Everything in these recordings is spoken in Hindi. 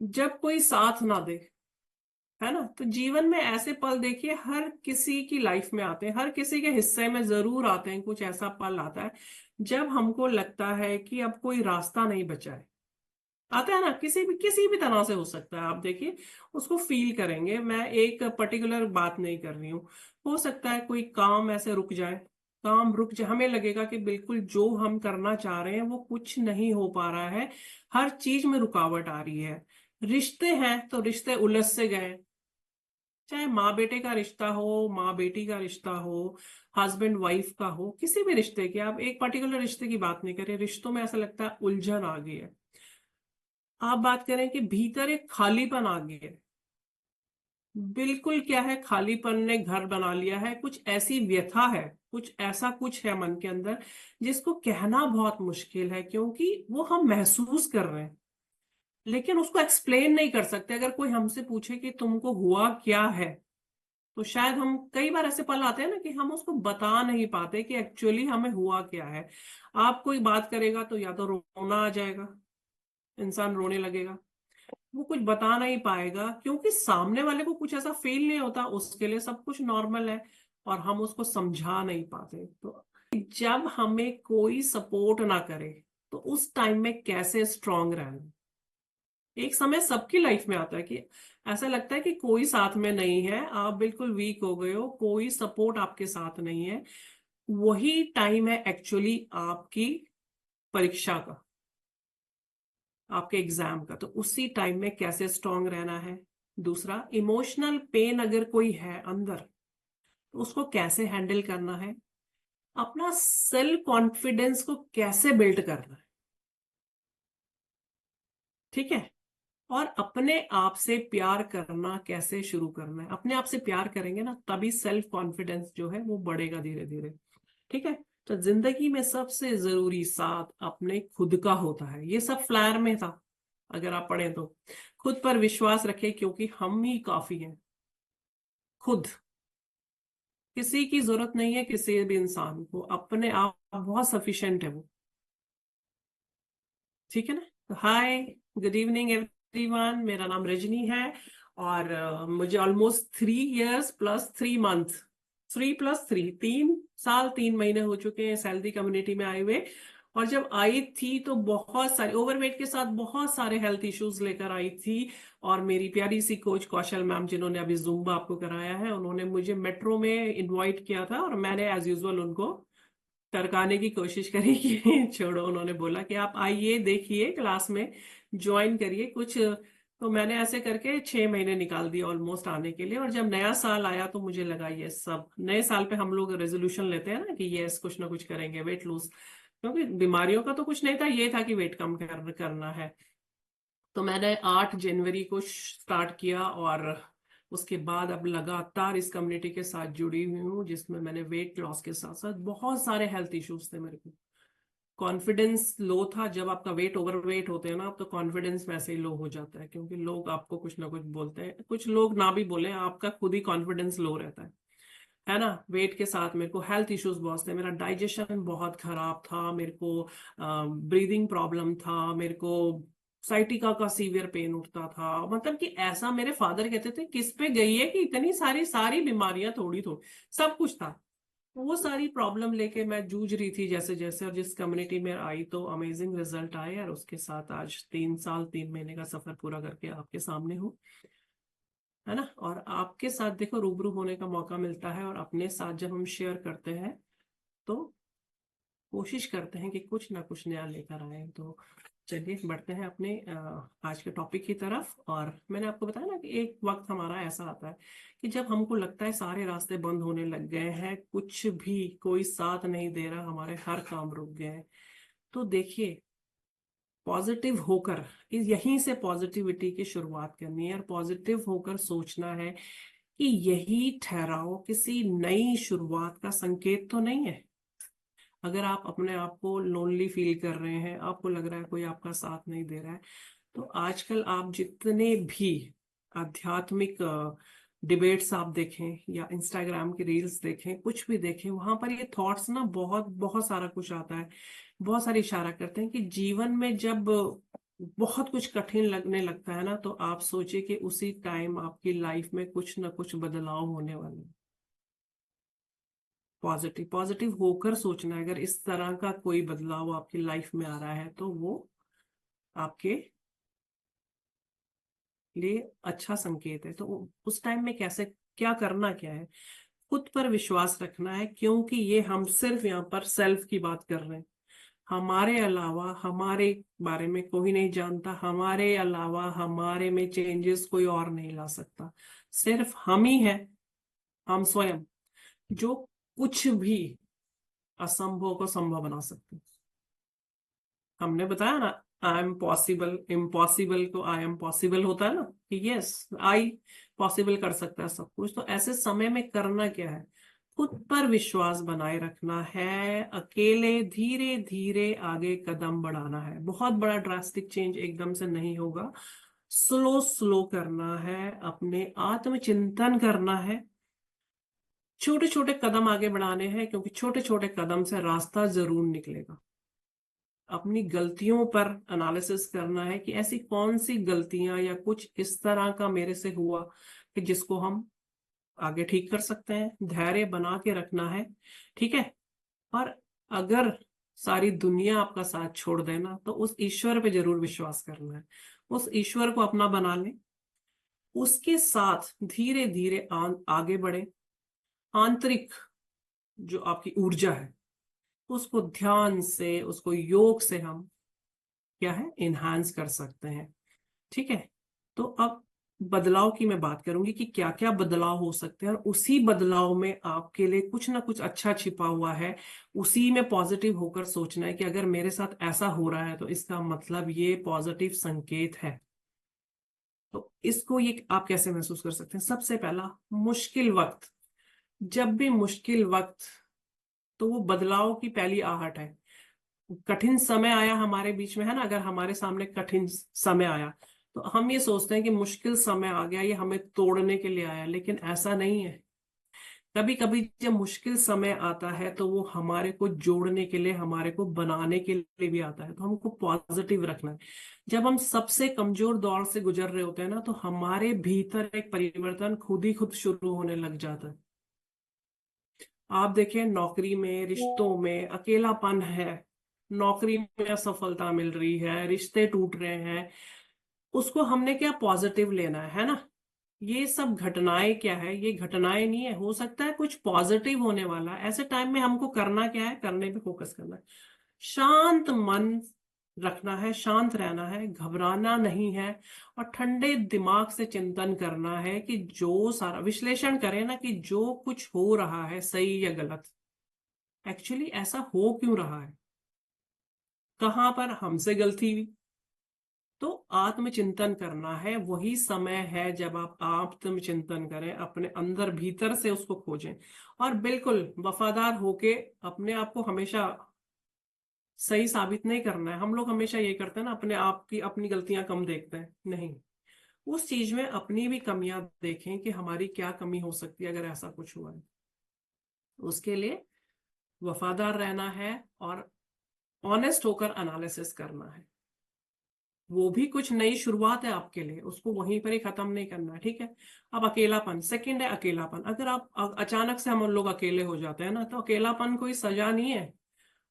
जब कोई साथ ना दे, है ना, तो जीवन में ऐसे पल देखिए हर किसी की लाइफ में आते हैं, हर किसी के हिस्से में जरूर आते हैं, कुछ ऐसा पल आता है जब हमको लगता है कि अब कोई रास्ता नहीं बचा है। आता है ना, किसी भी तरह से हो सकता है, आप देखिए उसको फील करेंगे। मैं एक पर्टिकुलर बात नहीं कर रही हूँ। हो सकता है कोई काम ऐसे रुक जाए, काम रुक जाए, हमें लगेगा कि बिल्कुल जो हम करना चाह रहे हैं वो कुछ नहीं हो पा रहा है, हर चीज में रुकावट आ रही है। रिश्ते हैं तो रिश्ते उलझ से गए, चाहे माँ बेटे का रिश्ता हो, माँ बेटी का रिश्ता हो, हस्बैंड वाइफ का हो, किसी भी रिश्ते की, आप एक पर्टिकुलर रिश्ते की बात नहीं करें, रिश्तों में ऐसा लगता है उलझन आ गई है। आप बात करें कि भीतर एक खालीपन आ गया है, बिल्कुल क्या है, खालीपन ने घर बना लिया है, कुछ ऐसी व्यथा है, कुछ ऐसा कुछ है मन के अंदर जिसको कहना बहुत मुश्किल है, क्योंकि वो हम महसूस कर रहे हैं लेकिन उसको एक्सप्लेन नहीं कर सकते। अगर कोई हमसे पूछे कि तुमको हुआ क्या है, तो शायद हम, कई बार ऐसे पल आते हैं ना कि हम उसको बता नहीं पाते कि एक्चुअली हमें हुआ क्या है। आप कोई बात करेगा तो या तो रोना आ जाएगा, इंसान रोने लगेगा, वो कुछ बता नहीं पाएगा क्योंकि सामने वाले को कुछ ऐसा फील नहीं होता, उसके लिए सब कुछ नॉर्मल है और हम उसको समझा नहीं पाते। तो जब हमें कोई सपोर्ट ना करे तो उस टाइम में कैसे स्ट्रांग रहना। एक समय सबकी लाइफ में आता है कि ऐसा लगता है कि कोई साथ में नहीं है, आप बिल्कुल वीक हो गए हो, कोई सपोर्ट आपके साथ नहीं है। वही टाइम है एक्चुअली आपकी परीक्षा का, आपके एग्जाम का। तो उसी टाइम में कैसे स्ट्रांग रहना है। दूसरा, इमोशनल पेन अगर कोई है अंदर तो उसको कैसे हैंडल करना है। अपना सेल्फ कॉन्फिडेंस को कैसे बिल्ड करना है, ठीक है। और अपने आप से प्यार करना कैसे शुरू करना है। अपने आप से प्यार करेंगे ना तभी सेल्फ कॉन्फिडेंस जो है वो बढ़ेगा धीरे धीरे, ठीक है। तो जिंदगी में सबसे जरूरी साथ अपने खुद का होता है, ये सब फ्लायर में था, अगर आप पढ़ें तो। खुद पर विश्वास रखें क्योंकि हम ही काफी हैं। खुद, किसी की जरूरत नहीं है, किसी भी इंसान को अपने आप बहुत सफिशिएंट है वो, ठीक है ना। तो हाय, गुड इवनिंग एवरीवन, मेरा नाम रजनी है और मुझे ऑलमोस्ट 3 इयर्स प्लस 3 मंथ, 3+3, 3 साल 3 महीने हो चुके हैं सैलरी कम्युनिटी में आए हुए। और जब आई थी तो बहुत सारे ओवरवेट के साथ बहुत सारे हेल्थ इश्यूज लेकर आई थी। और मेरी प्यारी सी कोच कौशल मैम, जिन्होंने अभी जुम्बा आपको कराया है, उन्होंने मुझे मेट्रो में इनवाइट किया था और मैंने एज यूजुअल उनको टरकाने की कोशिश करी कि छोड़ो। उन्होंने बोला कि आप आइए, देखिए, क्लास में ज्वाइन करिए कुछ। तो मैंने ऐसे करके 6 महीने निकाल दिए ऑलमोस्ट आने के लिए। और जब नया साल आया तो मुझे लगा ये सब, नए साल पे हम लोग रेजोल्यूशन लेते हैं ना कि यस कुछ ना कुछ करेंगे, वेट लूज, क्योंकि बीमारियों का तो कुछ नहीं था, ये था कि वेट कम करना है। तो मैंने 8 जनवरी को स्टार्ट किया और उसके बाद अब लगातार इस कम्युनिटी के साथ जुड़ी हुई हूँ, जिसमें मैंने वेट लॉस के साथ साथ बहुत सारे हेल्थ इश्यूज थे मेरे को। कॉन्फिडेंस लो था, जब आपका वेट ओवरवेट होते हैं ना, तो कॉन्फिडेंस वैसे ही लो हो जाता है, क्योंकि लोग आपको कुछ ना कुछ बोलते हैं, कुछ लोग ना भी बोले, आपका खुद ही कॉन्फिडेंस लो रहता है ना। वेट के साथ मेरे को हेल्थ इश्यूज बहुत थे, मेरा डाइजेशन बहुत खराब था, मेरे को ब्रीदिंग प्रॉब्लम था, मेरे को साइटिका का सीवियर पेन उठता था। मतलब कि ऐसा, मेरे फादर कहते थे किस पे गई है कि इतनी सारी सारी बीमारियां थोड़ी थोड़ी, सब कुछ था। वो सारी प्रॉब्लम लेके मैं जूझ रही थी जैसे जैसे, और जिस कम्युनिटी में आई तो अमेजिंग रिजल्ट आए, और उसके साथ आज 3 साल 3 महीने का सफर पूरा करके आपके सामने हूँ, है ना। और आपके साथ देखो रूबरू होने का मौका मिलता है, और अपने साथ जब हम शेयर करते हैं तो कोशिश करते हैं कि कुछ ना कुछ नया लेकर आए। तो चलिए बढ़ते हैं अपने आज के टॉपिक की तरफ। और मैंने आपको बताया ना कि एक वक्त हमारा ऐसा आता है कि जब हमको लगता है सारे रास्ते बंद होने लग गए हैं, कुछ भी कोई साथ नहीं दे रहा, हमारे हर काम रुक गए हैं। तो देखिए, पॉजिटिव होकर, यहीं से पॉजिटिविटी की शुरुआत करनी है, और पॉजिटिव होकर सोचना है कि यही ठहराव किसी नई शुरुआत का संकेत तो नहीं है। अगर आप अपने आप को लोनली फील कर रहे हैं, आपको लग रहा है कोई आपका साथ नहीं दे रहा है, तो आजकल आप जितने भी आध्यात्मिक डिबेट्स आप देखें या इंस्टाग्राम की रील्स देखें, कुछ भी देखें, वहां पर ये थॉट्स ना बहुत बहुत सारा कुछ आता है, बहुत सारी इशारा करते हैं कि जीवन में जब बहुत कुछ कठिन लगने लगता है ना, तो आप सोचिए कि उसी टाइम आपकी लाइफ में कुछ ना कुछ बदलाव होने वाले हैं। पॉजिटिव पॉजिटिव होकर सोचना है। अगर इस तरह का कोई बदलाव आपकी लाइफ में आ रहा है तो वो आपके लिए अच्छा संकेत है। तो उस टाइम में कैसे, क्या करना क्या है, खुद पर विश्वास रखना है, क्योंकि ये हम सिर्फ यहाँ पर सेल्फ की बात कर रहे हैं। हमारे अलावा हमारे बारे में कोई नहीं जानता, हमारे अलावा हमारे में चेंजेस कोई और नहीं ला सकता। सिर्फ हम ही हैं, हम स्वयं, जो कुछ भी असंभव को संभव बना सकते हैं। हमने बताया ना, आई एम पॉसिबल, इम्पॉसिबल को आई एम पॉसिबल होता है ना, कि यस, आई पॉसिबल कर सकता है सब कुछ। तो ऐसे समय में करना क्या है, खुद पर विश्वास बनाए रखना है, अकेले धीरे धीरे आगे कदम बढ़ाना है। बहुत बड़ा ड्रास्टिक चेंज एकदम से नहीं होगा, स्लो स्लो करना है, अपने आत्मचिंतन करना है, छोटे छोटे कदम आगे बढ़ाने हैं, क्योंकि छोटे छोटे कदम से रास्ता जरूर निकलेगा। अपनी गलतियों पर एनालिसिस करना है कि ऐसी कौन सी गलतियां या कुछ इस तरह का मेरे से हुआ कि जिसको हम आगे ठीक कर सकते हैं। धैर्य बना के रखना है, ठीक है। और अगर सारी दुनिया आपका साथ छोड़ देना, तो उस ईश्वर पे जरूर विश्वास करना है। उस ईश्वर को अपना बना लें, उसके साथ धीरे धीरे आगे बढ़े। आंतरिक जो आपकी ऊर्जा है, उसको ध्यान से, उसको योग से हम क्या है, इनहांस कर सकते हैं, ठीक है। तो अब बदलाव की मैं बात करूंगी कि क्या क्या बदलाव हो सकते हैं, और उसी बदलाव में आपके लिए कुछ ना कुछ अच्छा छिपा हुआ है। उसी में पॉजिटिव होकर सोचना है कि अगर मेरे साथ ऐसा हो रहा है तो इसका मतलब ये पॉजिटिव संकेत है। तो इसको ये आप कैसे महसूस कर सकते हैं। सबसे पहला, मुश्किल वक्त, जब भी मुश्किल वक्त, तो वो बदलाव की पहली आहट है। कठिन समय आया हमारे बीच में, है ना, अगर हमारे सामने कठिन समय आया तो हम ये सोचते हैं कि मुश्किल समय आ गया, ये हमें तोड़ने के लिए आया, लेकिन ऐसा नहीं है। कभी कभी जब मुश्किल समय आता है तो वो हमारे को जोड़ने के लिए, हमारे को बनाने के लिए भी आता है। तो हमको पॉजिटिव रखना है। जब हम सबसे कमजोर दौर से गुजर रहे होते हैं ना, तो हमारे भीतर एक परिवर्तन खुद ही खुद शुरू होने लग जाता है। आप देखें, नौकरी में, रिश्तों में अकेलापन है, नौकरी में असफलता मिल रही है, रिश्ते टूट रहे हैं, उसको हमने क्या पॉजिटिव लेना है ना। ये सब घटनाएं क्या है, ये घटनाएं नहीं है, हो सकता है कुछ पॉजिटिव होने वाला है। ऐसे टाइम में हमको करना क्या है, करने पे फोकस करना है, शांत मन रखना है, शांत रहना है, घबराना नहीं है, और ठंडे दिमाग से चिंतन करना है कि जो सारा विश्लेषण करें ना, कि जो कुछ हो रहा है सही या गलत, एक्चुअली ऐसा हो क्यों रहा है, कहाँ पर हमसे गलती हुई। तो आत्मचिंतन करना है, वही समय है जब आप आत्मचिंतन करें, अपने अंदर भीतर से उसको खोजें। और बिल्कुल वफादार होके अपने आप को हमेशा सही साबित नहीं करना है। हम लोग हमेशा ये करते हैं ना, अपने आप की अपनी गलतियां कम देखते हैं, नहीं, उस चीज में अपनी भी कमियां देखें कि हमारी क्या कमी हो सकती है अगर ऐसा कुछ हुआ है। उसके लिए वफादार रहना है, और ऑनेस्ट होकर एनालिसिस करना है। वो भी कुछ नई शुरुआत है आपके लिए, उसको वहीं पर ही खत्म नहीं करना है, ठीक है। अब अकेलापन, सेकंड है अकेलापन। अगर आप अचानक से हम लोग अकेले हो जाते हैं ना, तो अकेलापन कोई सजा नहीं है।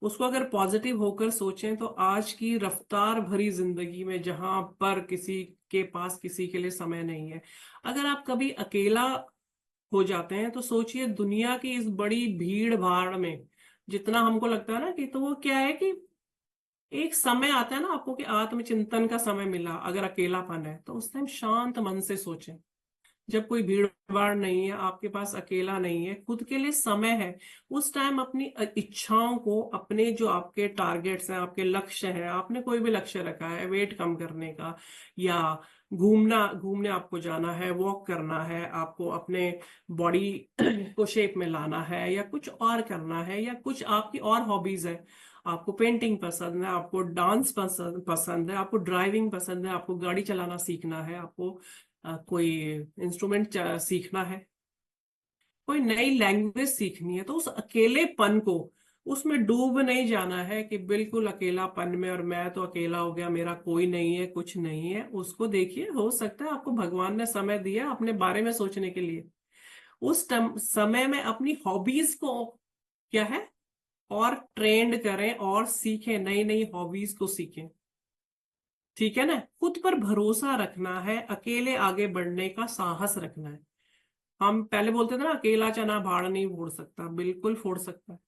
उसको अगर पॉजिटिव होकर सोचें, तो आज की रफ्तार भरी जिंदगी में, जहां पर किसी के पास किसी के लिए समय नहीं है, अगर आप कभी अकेला हो जाते हैं, तो सोचिए दुनिया की इस बड़ी भीड़ भाड़ में जितना हमको लगता है ना, कि तो वो क्या है कि एक समय आता है ना आपको कि आत्मचिंतन का समय मिला, अगर अकेलापन है तो उस टाइम शांत मन से सोचें। जब कोई भीड़ भाड़ नहीं है, आपके पास अकेला नहीं है, खुद के लिए समय है, उस टाइम अपनी इच्छाओं को, अपने जो आपके टारगेट्स हैं, आपके लक्ष्य हैं, आपने कोई भी लक्ष्य रखा है वेट कम करने का, या घूमना, घूमने आपको जाना है, वॉक करना है, आपको अपने बॉडी को शेप में लाना है, या कुछ और करना है, या कुछ आपकी और हॉबीज है, आपको पेंटिंग पसंद है, आपको डांस पसंद पसंद है, आपको ड्राइविंग पसंद है, आपको गाड़ी चलाना सीखना है, आपको कोई इंस्ट्रूमेंट सीखना है, कोई नई लैंग्वेज सीखनी है, तो उस अकेलेपन को उसमें डूब नहीं जाना है कि बिल्कुल अकेलापन में और मैं तो अकेला हो गया, मेरा कोई नहीं है, कुछ नहीं है। उसको देखिए, हो सकता है आपको भगवान ने समय दिया अपने बारे में सोचने के लिए। उस समय में अपनी हॉबीज को क्या है और ट्रेंड करें और सीखें, नई नई हॉबीज को सीखें। ठीक है ना, खुद पर भरोसा रखना है, अकेले आगे बढ़ने का साहस रखना है। हम पहले बोलते थे ना, अकेला चना भाड़ नहीं फोड़ सकता, बिल्कुल फोड़ सकता है।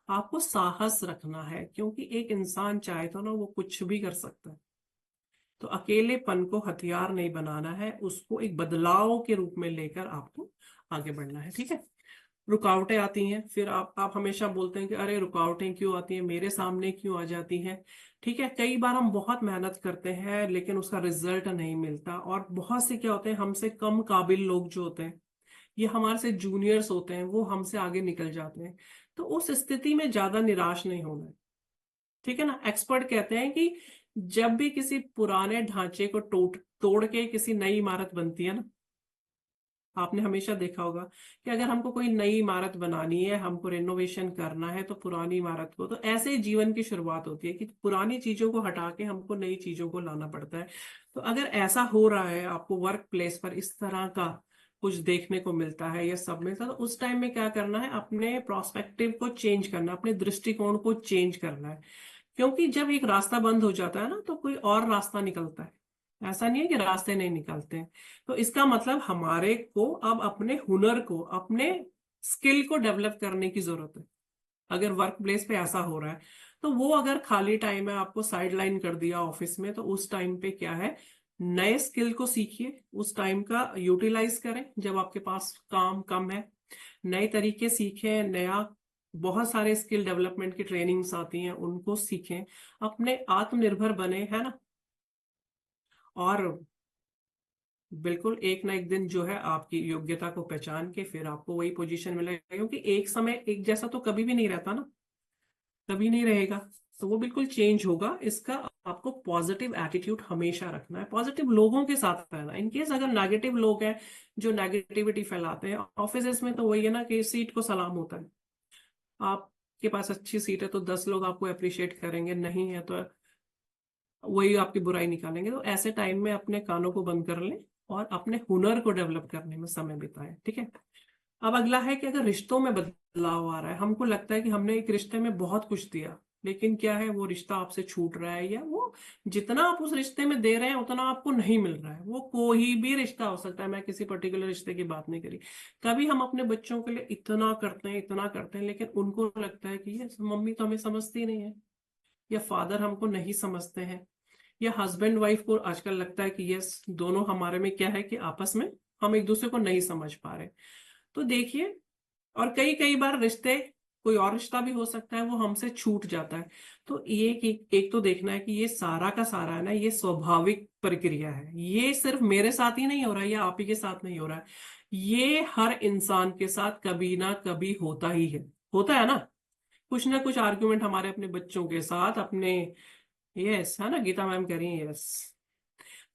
आपको साहस रखना है, क्योंकि एक इंसान चाहे तो ना वो कुछ भी कर सकता है। तो अकेलेपन को हथियार नहीं बनाना है, उसको एक बदलाव के रूप में लेकर आपको आगे बढ़ना है। ठीक है। रुकावटें आती हैं, फिर आप हमेशा बोलते हैं कि अरे रुकावटें क्यों आती हैं, मेरे सामने क्यों आ जाती हैं। ठीक है, कई बार हम बहुत मेहनत करते हैं लेकिन उसका रिजल्ट नहीं मिलता। और बहुत से क्या होते हैं, हमसे कम काबिल लोग जो होते हैं, ये हमारे से जूनियर्स होते हैं, वो हमसे आगे निकल जाते हैं। तो उस स्थिति में ज्यादा निराश नहीं होना है। ठीक है ना। एक्सपर्ट कहते हैं कि जब भी किसी पुराने ढांचे को तोड़ के किसी नई इमारत बनती है ना, आपने हमेशा देखा होगा कि अगर हमको कोई नई इमारत बनानी है, हमको रेनोवेशन करना है, तो पुरानी इमारत को, तो ऐसे ही जीवन की शुरुआत होती है कि पुरानी चीजों को हटा के हमको नई चीजों को लाना पड़ता है। तो अगर ऐसा हो रहा है, आपको वर्क प्लेस पर इस तरह का कुछ देखने को मिलता है या सब मिलता है, तो उस टाइम में क्या करना है, अपने प्रोस्पेक्टिव को चेंज करना, अपने दृष्टिकोण को चेंज करना है। क्योंकि जब एक रास्ता बंद हो जाता है ना, तो कोई और रास्ता निकलता है। ऐसा नहीं है कि रास्ते नहीं निकलते हैं। तो इसका मतलब हमारे को अब अपने हुनर को, अपने स्किल को डेवलप करने की जरूरत है। अगर वर्क प्लेस पे ऐसा हो रहा है, तो वो अगर खाली टाइम है आपको साइड लाइन कर दिया ऑफिस में, तो उस टाइम पे क्या है, नए स्किल को सीखिए, उस टाइम का यूटिलाइज करें जब आपके पास काम कम है। नए तरीके सीखें, नया, बहुत सारे स्किल डेवलपमेंट की ट्रेनिंग्स आती हैं, उनको सीखें, अपने आत्मनिर्भर बने, है ना। और बिल्कुल एक ना एक दिन जो है आपकी योग्यता को पहचान के फिर आपको वही पोजीशन मिलेगा, क्योंकि एक समय एक जैसा तो कभी भी नहीं रहता ना, कभी नहीं रहेगा। तो वो बिल्कुल चेंज होगा। इसका आपको पॉजिटिव एटीट्यूड हमेशा रखना है, पॉजिटिव लोगों के साथ रहना। इनकेस अगर नेगेटिव लोग हैं जो नेगेटिविटी फैलाते हैं ऑफिस में, तो वही है ना कि सीट को सलाम होता है। आपके पास अच्छी सीट है तो 10 लोग आपको अप्रिशिएट करेंगे, नहीं है तो वही आपकी बुराई निकालेंगे। तो ऐसे टाइम में अपने कानों को बंद कर लें और अपने हुनर को डेवलप करने में समय बिताएं। ठीक है। अब अगला है कि अगर रिश्तों में बदलाव आ रहा है, हमको लगता है कि हमने एक रिश्ते में बहुत कुछ दिया, लेकिन क्या है, वो रिश्ता आपसे छूट रहा है, या वो जितना आप उस रिश्ते में दे रहे हैं उतना आपको नहीं मिल रहा है। वो कोई भी रिश्ता हो सकता है, मैं किसी पर्टिकुलर रिश्ते की बात नहीं करी। कभी हम अपने बच्चों के लिए इतना करते हैं, इतना करते हैं, लेकिन उनको लगता है कि ये मम्मी तो हमें समझती नहीं है, या फादर हमको नहीं समझते हैं, या हस्बैंड वाइफ को आजकल लगता है कि यस, दोनों हमारे में क्या है कि आपस में हम एक दूसरे को नहीं समझ पा रहे। तो देखिए, और कई कई बार रिश्ते, कोई और रिश्ता भी हो सकता है, वो हमसे छूट जाता है। तो ये एक तो देखना है कि ये सारा का सारा है ना, ये स्वाभाविक प्रक्रिया है, ये सिर्फ मेरे साथ ही नहीं हो रहा है या आप ही के साथ नहीं हो रहा है, ये हर इंसान के साथ कभी ना कभी होता है ना। कुछ ना कुछ आर्ग्यूमेंट हमारे अपने बच्चों के साथ, अपने, यस है ना, गीता मैम कह रही है यस,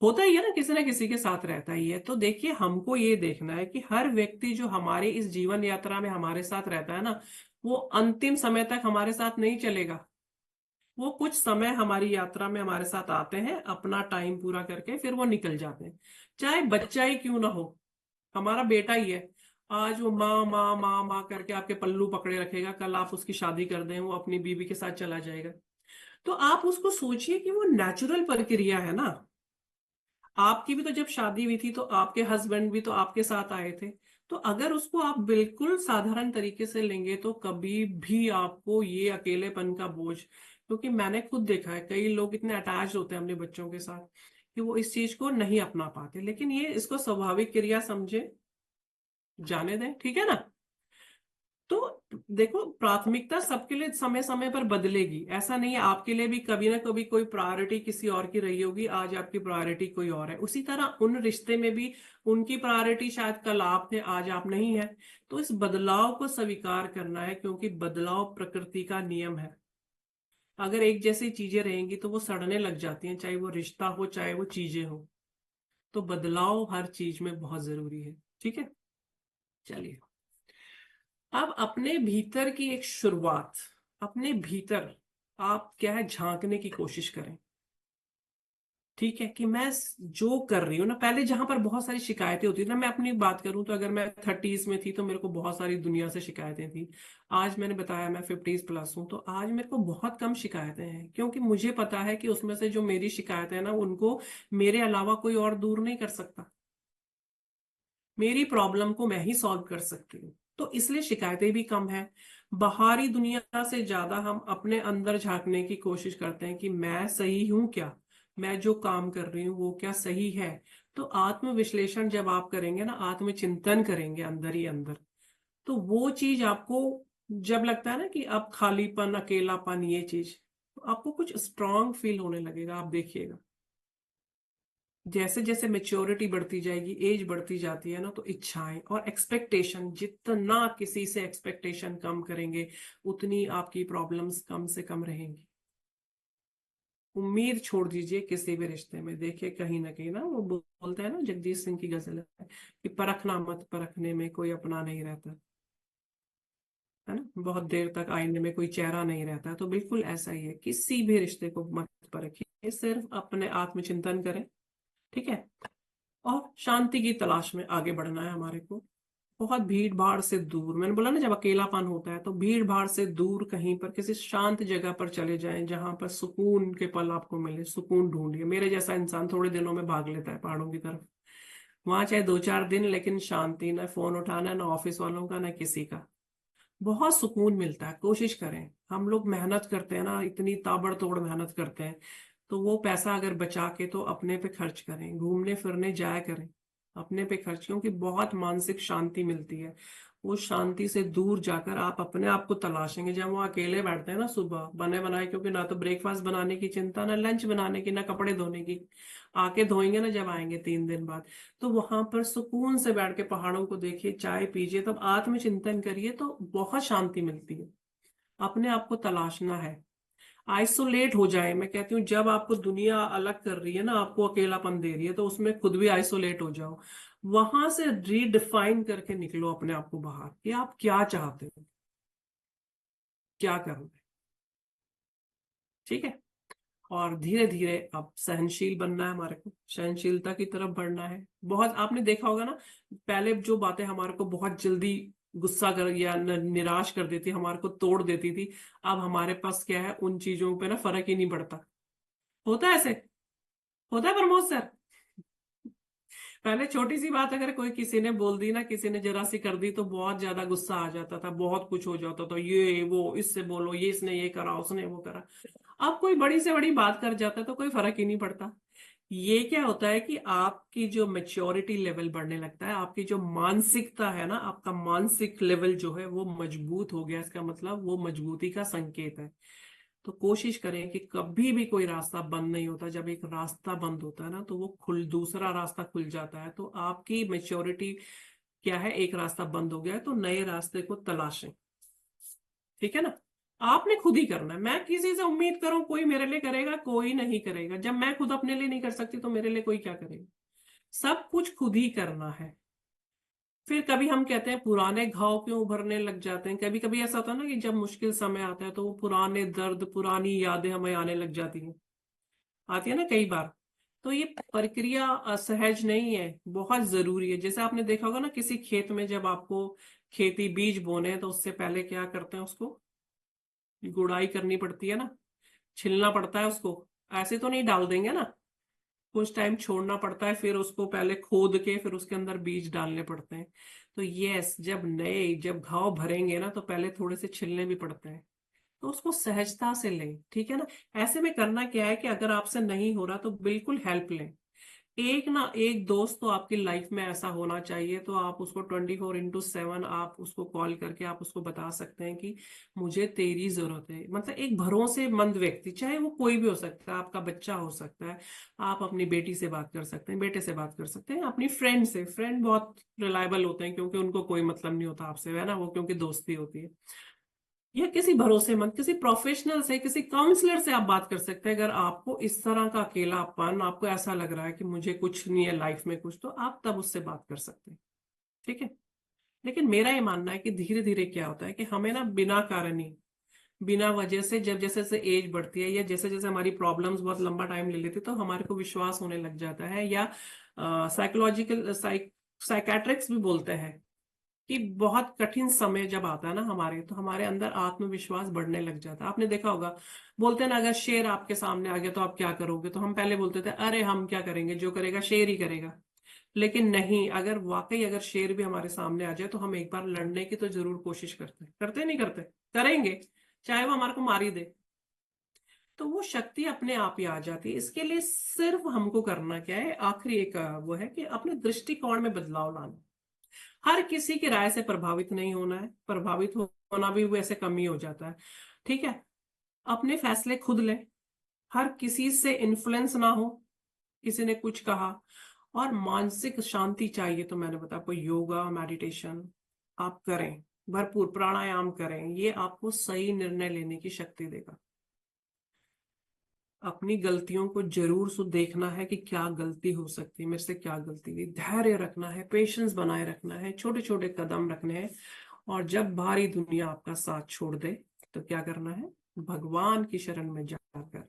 होता ही है ना किसी के साथ रहता ही है। तो देखिए, हमको ये देखना है कि हर व्यक्ति जो हमारे इस जीवन यात्रा में हमारे साथ रहता है ना, वो अंतिम समय तक हमारे साथ नहीं चलेगा। वो कुछ समय हमारी यात्रा में हमारे साथ आते हैं, अपना टाइम पूरा करके फिर वो निकल जाते हैं। चाहे बच्चा ही क्यों ना हो, हमारा बेटा ही है, आज वो माँ माँ माँ माँ करके आपके पल्लू पकड़े रखेगा, कल आप उसकी शादी कर दें, वो अपनी बीवी के साथ चला जाएगा। तो आप उसको सोचिए कि वो नेचुरल प्रक्रिया है ना। आपकी भी तो जब शादी हुई थी तो आपके हस्बैंड भी तो आपके साथ आए थे। तो अगर उसको आप बिल्कुल साधारण तरीके से लेंगे, तो कभी भी आपको ये अकेलेपन का बोझ, क्योंकि मैंने खुद देखा है कई लोग इतने अटैच होते हैं अपने बच्चों के साथ कि वो इस चीज को नहीं अपना पाते। लेकिन ये, इसको स्वाभाविक क्रिया समझे, जाने दें। ठीक है ना। तो देखो, प्राथमिकता सबके लिए समय समय पर बदलेगी, ऐसा नहीं है। आपके लिए भी कभी ना कभी कोई प्रायोरिटी किसी और की रही होगी, आज आपकी प्रायोरिटी कोई और है। उसी तरह उन रिश्ते में भी उनकी प्रायोरिटी शायद कल आप थे, आज आप नहीं है। तो इस बदलाव को स्वीकार करना है, क्योंकि बदलाव प्रकृति का नियम है। अगर एक जैसी चीजें रहेंगी तो वो सड़ने लग जाती हैं, चाहे वो रिश्ता हो चाहे वो चीजें हो। तो बदलाव हर चीज में बहुत जरूरी है। ठीक है। चलिए, अब अपने भीतर की एक शुरुआत, अपने भीतर आप क्या है झांकने की कोशिश करें। ठीक है कि मैं जो कर रही हूँ ना, पहले जहां पर बहुत सारी शिकायतें होती थी ना, मैं अपनी बात करूं तो अगर मैं 30s में थी तो मेरे को बहुत सारी दुनिया से शिकायतें थी। आज मैंने बताया मैं 50s प्लस हूं, तो आज मेरे को बहुत कम शिकायतें हैं, क्योंकि मुझे पता है कि उसमें से जो मेरी शिकायतें हैं ना, उनको मेरे अलावा कोई और दूर नहीं कर सकता। मेरी प्रॉब्लम को मैं ही सॉल्व कर सकती हूँ, तो इसलिए शिकायतें भी कम है। बाहरी दुनिया से ज्यादा हम अपने अंदर झांकने की कोशिश करते हैं कि मैं सही हूं क्या, मैं जो काम कर रही हूँ वो क्या सही है। तो आत्म विश्लेषण जब आप करेंगे ना, आत्मचिंतन करेंगे अंदर ही अंदर, तो वो चीज आपको जब लगता है ना कि अब खालीपन अकेलापन ये चीज, तो आपको कुछ स्ट्रांग फील होने लगेगा। आप देखिएगा जैसे जैसे मेच्योरिटी बढ़ती जाएगी, एज बढ़ती जाती है ना, तो इच्छाएं और एक्सपेक्टेशन, जितना किसी से एक्सपेक्टेशन कम करेंगे उतनी आपकी प्रॉब्लम्स कम से कम रहेंगी। उम्मीद छोड़ दीजिए किसी भी रिश्ते में। देखिए कहीं ना कहीं ना वो बोलते हैं ना, जगजीत सिंह की गजल है कि परखना मत, परखने में कोई अपना नहीं रहता, है ना। बहुत देर तक आईने में कोई चेहरा नहीं रहता, तो बिल्कुल ऐसा ही है, किसी भी रिश्ते को मत परखिए, सिर्फ अपने आत्मचिंतन करें। ठीक है। और शांति की तलाश में आगे बढ़ना है हमारे को। बहुत भीड़ भाड़ से दूर, मैंने बोला ना जब अकेलापन होता है तो भीड़ भाड़ से दूर कहीं पर किसी शांत जगह पर चले जाएं, जहां पर सुकून के पल आपको मिले। सुकून ढूंढिए। मेरे जैसा इंसान थोड़े दिनों में भाग लेता है पहाड़ों की तरफ, वहां चाहे 2-4 दिन, लेकिन शांति, ना फोन उठाना, ना ऑफिस वालों का, ना किसी का। बहुत सुकून मिलता है। कोशिश करें। हम लोग मेहनत करते हैं ना, इतनी ताबड़तोड़ मेहनत करते हैं, तो वो पैसा अगर बचा के तो अपने पे खर्च करें, घूमने फिरने जाया करें, अपने पे खर्च, क्योंकि बहुत मानसिक शांति मिलती है। उस शांति से दूर जाकर आप अपने आप को तलाशेंगे। जब वो अकेले बैठते हैं ना सुबह बने बनाए, क्योंकि ना तो ब्रेकफास्ट बनाने की चिंता, ना लंच बनाने की, ना कपड़े धोने की, आके धोएंगे ना जब आएंगे 3 दिन बाद, तो वहां पर सुकून से बैठ के पहाड़ों को देखिए, चाय पीजिए, तब आत्मचिंतन करिए, तो बहुत शांति मिलती है। अपने आप को तलाशना है। आइसोलेट हो जाए। मैं कहती हूँ जब आपको दुनिया अलग कर रही है ना, आपको अकेलापन दे रही है, तो उसमें खुद भी आइसोलेट हो जाओ। वहां से रीडिफाइन करके निकलो अपने आप को बाहर, कि आप क्या चाहते हो, क्या करोगे। ठीक है। और धीरे धीरे अब सहनशील बनना है हमारे को, सहनशीलता की तरफ बढ़ना है। बहुत आपने देखा होगा ना, पहले जो बातें हमारे को बहुत जल्दी गुस्सा कर या निराश कर देती, हमारे को तोड़ देती थी, अब हमारे पास क्या है, उन चीजों पे ना फर्क ही नहीं पड़ता। होता है ऐसे, होता है प्रमोद सर। पहले छोटी सी बात अगर कोई किसी ने बोल दी ना, किसी ने जरा सी कर दी, तो बहुत ज्यादा गुस्सा आ जाता था, बहुत कुछ हो जाता था, ये वो, इससे बोलो, ये इसने ये करा, उसने वो करा। अब कोई बड़ी से बड़ी बात कर जाता है तो कोई फर्क ही नहीं पड़ता। ये क्या होता है कि आपकी जो मेच्योरिटी लेवल बढ़ने लगता है, आपकी जो मानसिकता है ना, आपका मानसिक लेवल जो है वो मजबूत हो गया, इसका मतलब वो मजबूती का संकेत है। तो कोशिश करें कि कभी भी कोई रास्ता बंद नहीं होता। जब एक रास्ता बंद होता है ना, तो वो खुल दूसरा रास्ता खुल जाता है। तो आपकी मेच्योरिटी क्या है, एक रास्ता बंद हो गया है तो नए रास्ते को तलाशें। ठीक है ना। आपने खुद ही करना है। मैं किसी से उम्मीद करूं कोई मेरे लिए करेगा, कोई नहीं करेगा। जब मैं खुद अपने लिए नहीं कर सकती तो मेरे लिए कोई क्या करेगा। सब कुछ खुद ही करना है। फिर कभी हम कहते हैं पुराने घाव क्यों उभरने लग जाते हैं। कभी कभी ऐसा होता है ना कि जब मुश्किल समय आता है तो वो पुराने दर्द, पुरानी यादें हमें आने लग जाती हैं, आती है ना कई बार। तो ये प्रक्रिया असहज नहीं है, बहुत जरूरी है। जैसे आपने देखा होगा ना, किसी खेत में जब आपको खेती बीज बोने हैं तो उससे पहले क्या करते हैं, उसको गुड़ाई करनी पड़ती है ना, छिलना पड़ता है उसको। ऐसे तो नहीं डाल देंगे ना, कुछ टाइम छोड़ना पड़ता है, फिर उसको पहले खोद के फिर उसके अंदर बीज डालने पड़ते हैं। तो यस, जब घाव भरेंगे ना तो पहले थोड़े से छिलने भी पड़ते हैं। तो उसको सहजता से लें। ठीक है ना। ऐसे में करना क्या है कि अगर आपसे नहीं हो रहा तो बिल्कुल हेल्प लें। एक ना एक दोस्त तो आपकी लाइफ में ऐसा होना चाहिए, तो आप उसको 24x7 आप उसको कॉल करके आप उसको बता सकते हैं कि मुझे तेरी जरूरत है। मतलब एक भरोसेमंद व्यक्ति, चाहे वो कोई भी हो सकता है, आपका बच्चा हो सकता है, आप अपनी बेटी से बात कर सकते हैं, बेटे से बात कर सकते हैं, अपनी फ्रेंड से। फ्रेंड बहुत रिलायबल होते हैं, क्योंकि उनको कोई मतलब नहीं होता आपसे, है ना, वो क्योंकि दोस्ती होती है। या किसी भरोसेमंद, किसी प्रोफेशनल से, किसी काउंसलर से आप बात कर सकते हैं। अगर आपको इस तरह का अकेलापन, आपको ऐसा लग रहा है कि मुझे कुछ नहीं है लाइफ में कुछ, तो आप तब उससे बात कर सकते हैं। ठीक है। लेकिन मेरा ये मानना है कि धीरे धीरे क्या होता है कि हमें ना बिना कारण ही, बिना वजह से, जब जैसे जैसे एज बढ़ती है या जैसे जैसे हमारी प्रॉब्लम्स बहुत लंबा टाइम ले लेती है, तो हमारे को विश्वास होने लग जाता है, या साइकोलॉजिकल साइकेट्रिक्स भी बोलते हैं कि बहुत कठिन समय जब आता है ना हमारे, तो हमारे अंदर आत्मविश्वास बढ़ने लग जाता है। आपने देखा होगा, बोलते हैं ना, अगर शेर आपके सामने आ गया तो आप क्या करोगे, तो हम पहले बोलते थे अरे हम क्या करेंगे, जो करेगा शेर ही करेगा। लेकिन नहीं, अगर वाकई अगर शेर भी हमारे सामने आ जाए तो हम एक बार लड़ने की तो जरूर कोशिश करते नहीं करते, करेंगे, चाहे वो हमारे को मार ही दे। तो वो शक्ति अपने आप ही आ जाती है। इसके लिए सिर्फ हमको करना क्या है, आखिरी एक वो है कि अपने दृष्टिकोण में बदलाव लाना। हर किसी की राय से प्रभावित नहीं होना है, प्रभावित होना भी वैसे कम ही हो जाता है। ठीक है, अपने फैसले खुद लें, हर किसी से इन्फ्लुएंस ना हो, किसी ने कुछ कहा। और मानसिक शांति चाहिए तो मैंने बताया, आपको योगा मेडिटेशन आप करें, भरपूर प्राणायाम करें, ये आपको सही निर्णय लेने की शक्ति देगा। अपनी गलतियों को जरूर देखना है कि क्या गलती हो सकती है, मेरे से क्या गलती हुई, धैर्य रखना है, पेशेंस बनाए रखना है, छोटे छोटे कदम रखने हैं। और जब भारी दुनिया आपका साथ छोड़ दे, तो क्या करना है, भगवान की शरण में जाकर